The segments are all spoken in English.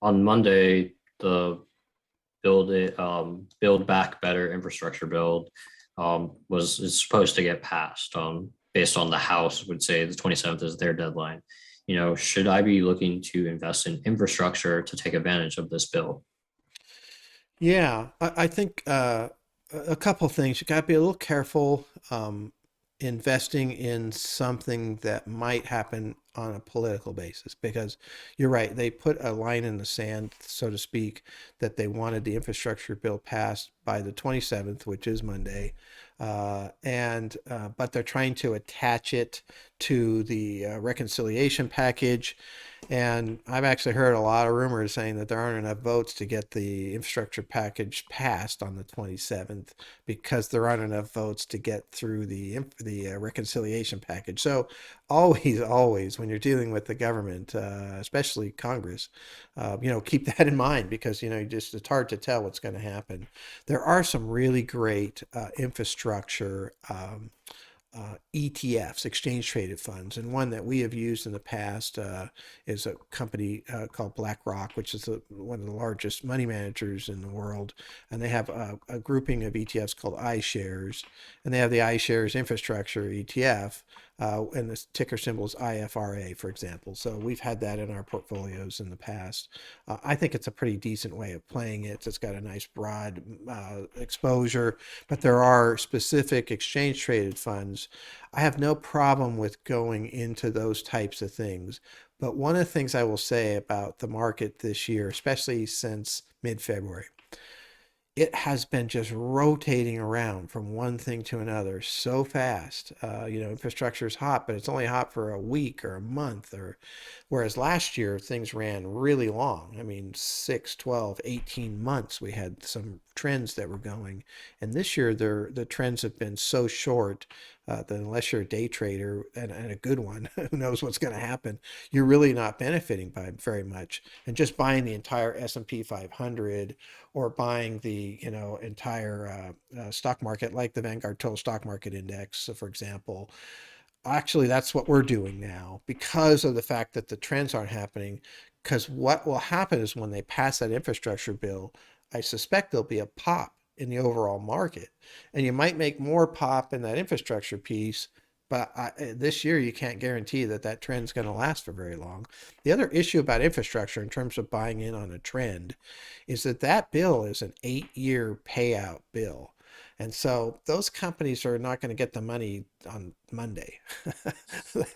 On Monday, the build back better infrastructure build was is supposed to get passed. Based on the House would say the 27th is their deadline. Should I be looking to invest in infrastructure to take advantage of this bill? Yeah, I think a couple of things. You got to be a little careful investing in something that might happen on a political basis because you're right. They put a line in the sand, so to speak, that they wanted the infrastructure bill passed by the 27th, which is Monday. And but they're trying to attach it to the reconciliation package. And I've actually heard a lot of rumors saying that there aren't enough votes to get the infrastructure package passed on the 27th because there aren't enough votes to get through the reconciliation package. So always, when you're dealing with the government, especially Congress, keep that in mind because just it's hard to tell what's going to happen. There are some really great infrastructure. ETFs, exchange traded funds. And one that we have used in the past is a company called BlackRock, which is one of the largest money managers in the world. And they have a grouping of ETFs called iShares. And they have the iShares Infrastructure ETF. And the ticker symbol is IFRA, for example. So we've had that in our portfolios in the past. I think it's a pretty decent way of playing it. It's got a nice broad exposure, but there are specific exchange traded funds. I have no problem with going into those types of things. But one of the things I will say about the market this year, especially since mid February, it has been just rotating around from one thing to another so fast. Infrastructure is hot, but it's only hot for a week or a month, or whereas last year things ran really long. I mean, 6, 12, 18 months we had some trends that were going. And this year the trends have been so short that unless you're a day trader and a good one, who knows what's going to happen, you're really not benefiting by very much. And just buying the entire S&P 500 or buying the entire stock market like the Vanguard Total Stock Market Index, for example. Actually, that's what we're doing now because of the fact that the trends aren't happening. Because what will happen is when they pass that infrastructure bill, I suspect there'll be a pop in the overall market. And you might make more pop in that infrastructure piece, but this year you can't guarantee that that trend's going to last for very long. The other issue about infrastructure in terms of buying in on a trend is that that bill is an 8-year payout bill. And so those companies are not going to get the money on Monday. So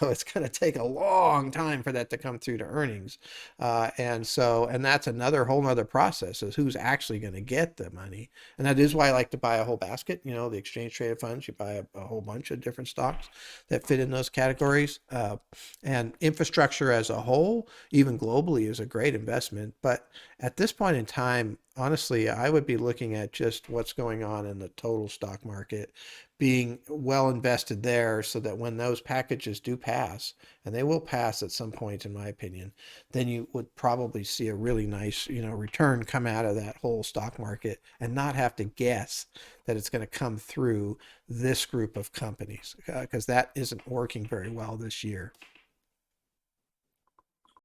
it's going to take a long time for that to come through to earnings. And that's another whole nother process is who's actually going to get the money. And that is why I like to buy a whole basket, the exchange traded funds. You buy a whole bunch of different stocks that fit in those categories. And infrastructure as a whole, even globally, is a great investment. But at this point in time, honestly, I would be looking at just what's going on in the total stock market, being well invested there so that when those packages do pass, and they will pass at some point, in my opinion, then you would probably see a really nice, return come out of that whole stock market and not have to guess that it's going to come through this group of companies because that isn't working very well this year.